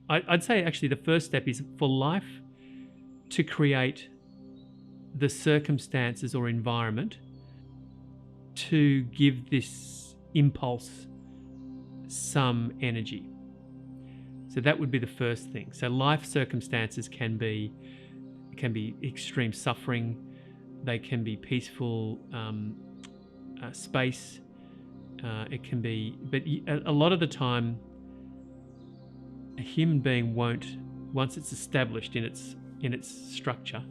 I'd say actually the first step is for life to create the circumstances or environment to give this impulse some energy. So that would be the first thing. So life circumstances can be extreme suffering, they can be peaceful space, it can be, but a lot of the time a human being won't, once it's established in its structure,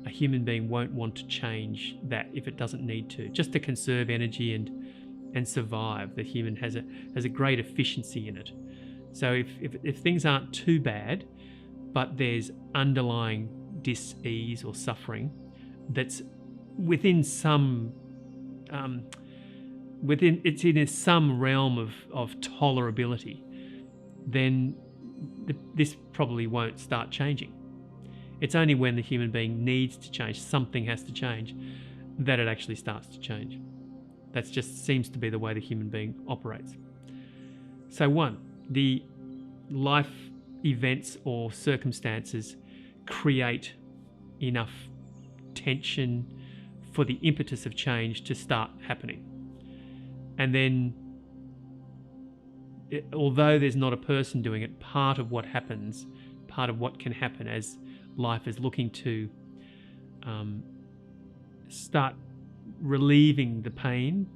a human being won't want to change that if it doesn't need to, just to conserve energy and survive. The human has a great efficiency in it. So if things aren't too bad, but there's underlying dis-ease or suffering that's within some it's in some realm of tolerability, then this probably won't start changing. It's only when the human being needs to change, something has to change, that it actually starts to change. That just seems to be the way the human being operates. So one, the life events or circumstances create enough tension for the impetus of change to start happening. And then, although there's not a person doing it, part of what happens, part of what can happen as life is looking to start relieving the pain,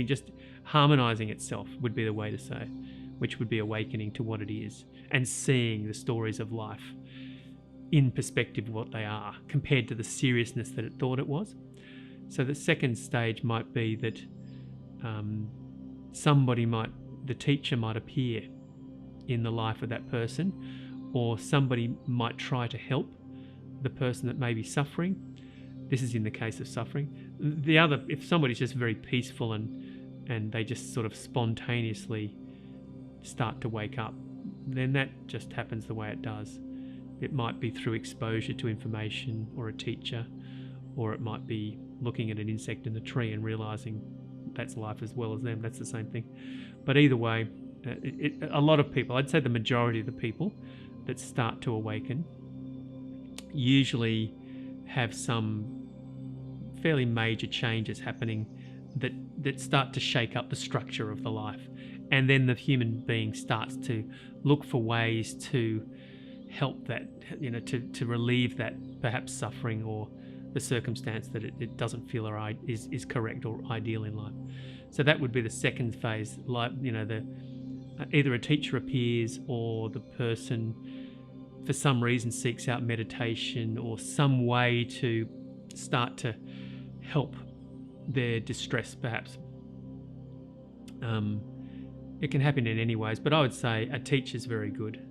just harmonizing itself would be the way to say, which would be awakening to what it is and seeing the stories of life in perspective of what they are compared to the seriousness that it thought it was. So the second stage might be that the teacher might appear in the life of that person, or somebody might try to help the person that may be suffering. This is in the case of suffering. The other, if somebody's just very peaceful and they just sort of spontaneously start to wake up, then that just happens the way it does. It might be through exposure to information or a teacher, or it might be looking at an insect in the tree and realizing that's life as well as them. That's the same thing. But either way, a lot of people, I'd say the majority of the people that start to awaken usually have some fairly major changes happening that start to shake up the structure of the life. And then the human being starts to look for ways to help that, to relieve that perhaps suffering or the circumstance that it doesn't feel is correct or ideal in life. So that would be the second phase, like, either a teacher appears or the person for some reason seeks out meditation or some way to start to help their distress perhaps. It can happen in any ways, but I would say a teacher's very good.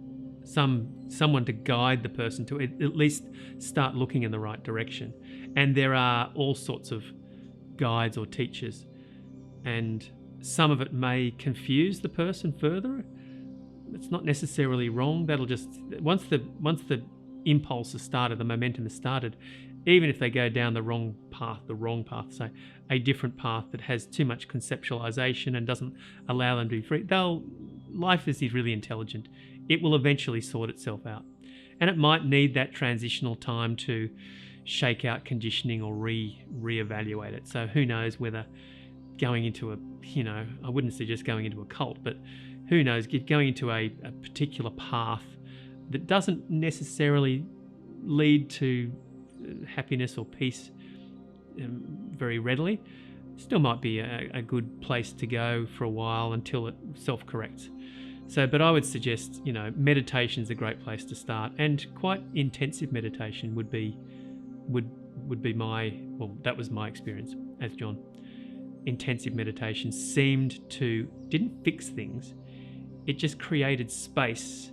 Someone to guide the person to at least start looking in the right direction. And there are all sorts of guides or teachers, and some of it may confuse the person further. It's not necessarily wrong. That'll just, once the impulse is started, the momentum is started, even if they go down the wrong path, say a different path that has too much conceptualization and doesn't allow them to be free, life is really intelligent. It will eventually sort itself out. And it might need that transitional time to shake out conditioning or reevaluate it. So who knows whether going into I wouldn't suggest going into a cult, but who knows, going into a particular path that doesn't necessarily lead to happiness or peace very readily, still might be a good place to go for a while until it self-corrects. So, but I would suggest, meditation is a great place to start, and quite intensive meditation would be that was my experience as John. Intensive meditation didn't fix things. It just created space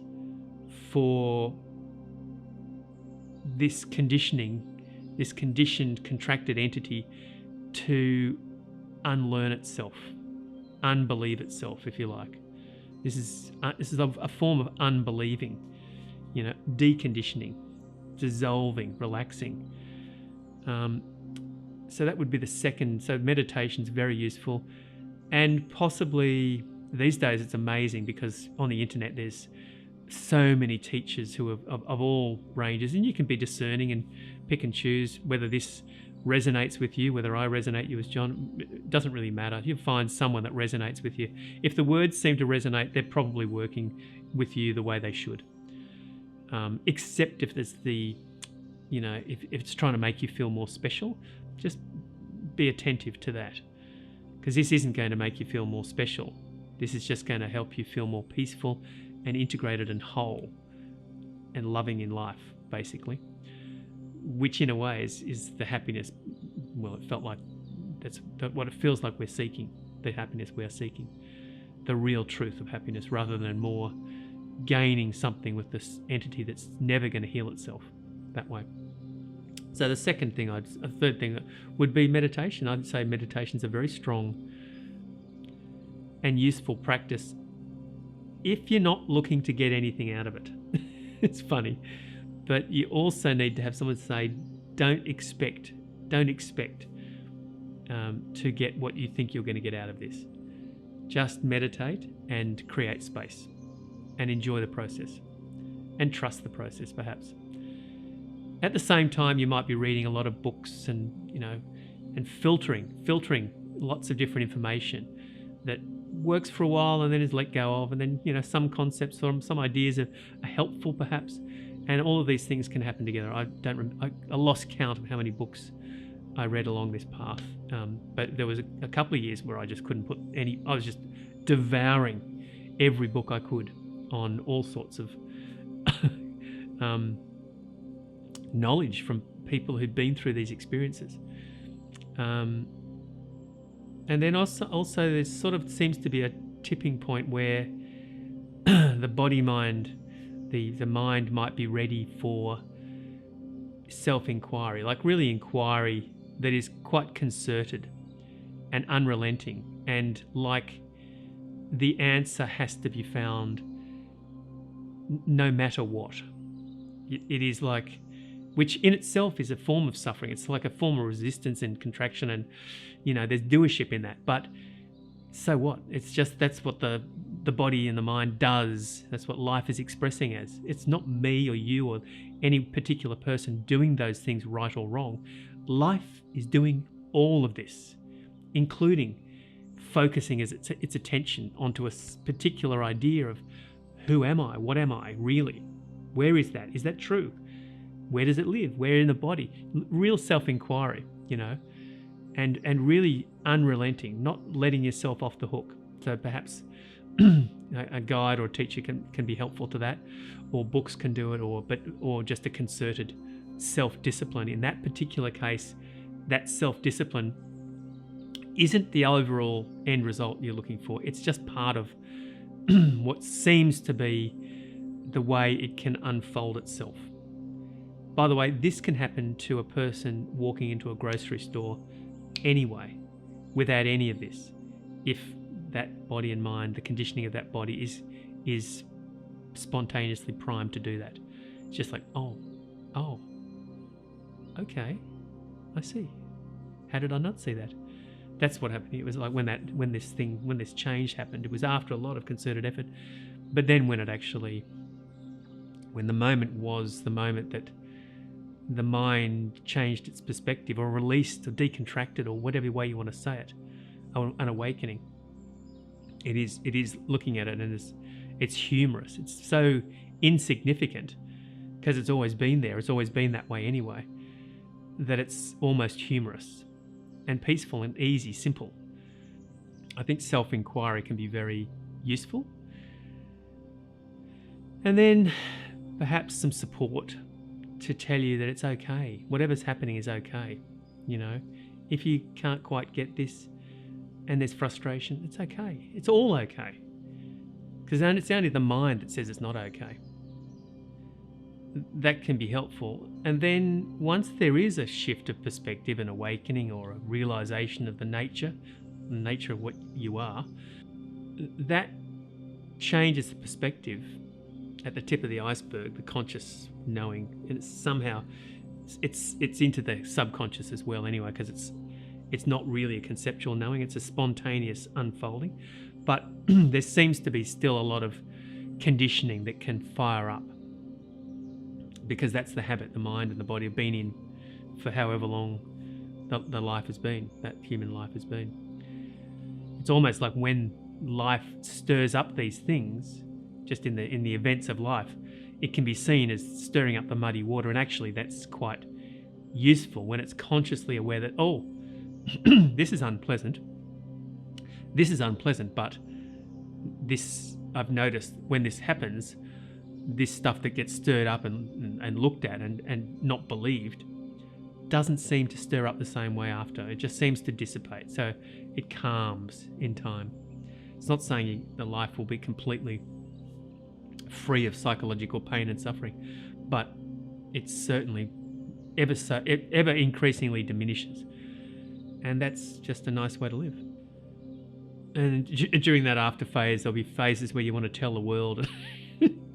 for this conditioning, this conditioned, contracted entity to unlearn itself, unbelieve itself, if you like. This is a form of unbelieving, deconditioning, dissolving, relaxing. So that would be the second. So meditation's very useful, and possibly these days it's amazing because on the internet there's so many teachers who of all ranges, and you can be discerning and pick and choose whether this resonates with you, whether I resonate you as John. It doesn't really matter. You find someone that resonates with you. If the words seem to resonate, they're probably working with you the way they should. Except if there's if it's trying to make you feel more special, just be attentive to that, because this isn't going to make you feel more special. This is just going to help you feel more peaceful and integrated and whole and loving in life, basically, which in a way is the happiness. Well, it felt like that's what it feels like we're seeking, the happiness we are seeking, the real truth of happiness, rather than more gaining something with this entity that's never going to heal itself that way. So the third thing would be meditation. I'd say meditation's a very strong and useful practice if you're not looking to get anything out of it. It's funny, but you also need to have someone say, don't expect to get what you think you're going to get out of this. Just meditate and create space and enjoy the process and trust the process, perhaps. At the same time, you might be reading a lot of books and filtering lots of different information that works for a while and then is let go of, and then some concepts or some ideas are helpful perhaps, and all of these things can happen together. I lost count of how many books I read along this path, but there was a couple of years where I just couldn't put any. I was just devouring every book I could on all sorts of knowledge from people who'd been through these experiences. And then also there sort of seems to be a tipping point where the body-mind, the mind might be ready for self-inquiry, like really inquiry that is quite concerted and unrelenting, and like the answer has to be found no matter what. It is like, which in itself is a form of suffering. It's like a form of resistance and contraction, and there's doership in that. But so what? It's just, that's what the body and the mind does. That's what life is expressing as. It's not me or you or any particular person doing those things right or wrong. Life is doing all of this, including focusing its attention onto a particular idea of who am I? What am I really? Where is that? Is that true? Where does it live? Where in the body? Real self-inquiry, and really unrelenting, not letting yourself off the hook. So perhaps a guide or a teacher can be helpful to that, or books can do it, or just a concerted self-discipline. In that particular case, that self-discipline isn't the overall end result you're looking for. It's just part of what seems to be the way it can unfold itself. By the way, this can happen to a person walking into a grocery store anyway, without any of this. If that body and mind, the conditioning of that body is spontaneously primed to do that. It's just like, oh, okay, I see. How did I not see that? That's what happened. It was like when this change happened, it was after a lot of concerted effort. But then when the moment was the moment that the mind changed its perspective, or released or decontracted, or whatever way you want to say it, an awakening. It is looking at it, and it's humorous. It's so insignificant because it's always been there. It's always been that way anyway, that it's almost humorous and peaceful and easy, simple. I think self-inquiry can be very useful. And then perhaps some support to tell you that it's okay. Whatever's happening is okay. If you can't quite get this and there's frustration, it's okay. It's all okay. Because it's only the mind that says it's not okay. That can be helpful. And then once there is a shift of perspective, an awakening, or a realization of the nature of what you are, that changes the perspective at the tip of the iceberg, the conscious knowing, and it's into the subconscious as well anyway, because it's not really a conceptual knowing, it's a spontaneous unfolding. But there seems to be still a lot of conditioning that can fire up, because that's the habit the mind and the body have been in for however long the life has been, that human life has been. It's almost like when life stirs up these things, just in the events of life, it can be seen as stirring up the muddy water, and actually that's quite useful when it's consciously aware that, oh, this is unpleasant, but this, I've noticed when this happens, this stuff that gets stirred up and looked at and not believed doesn't seem to stir up the same way after. It just seems to dissipate. So it calms in time. It's not saying the life will be completely free of psychological pain and suffering, but it certainly ever increasingly diminishes. And that's just a nice way to live. And during that after phase, there'll be phases where you want to tell the world,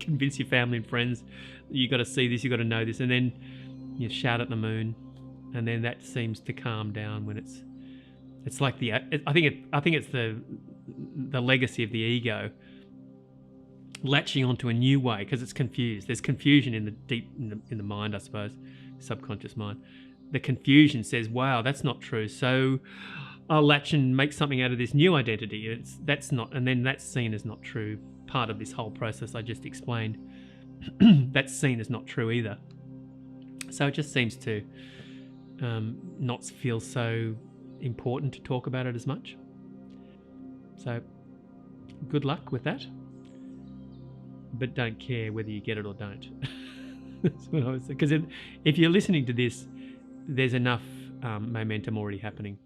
convince your family and friends, you got to see this, you got to know this, and then you shout at the moon, and then that seems to calm down when it's like I think it's the legacy of the ego latching onto a new way because it's confused. There's confusion in the mind, I suppose, subconscious mind. The confusion says, wow, that's not true, so I'll latch and make something out of this new identity. That's not, and then that's seen as not true. Part of this whole process I just explained, that's seen as not true either. So it just seems to not feel so important to talk about it as much. So good luck with that, but don't care whether you get it or don't. That's what I was saying. Because if you're listening to this, there's enough momentum already happening.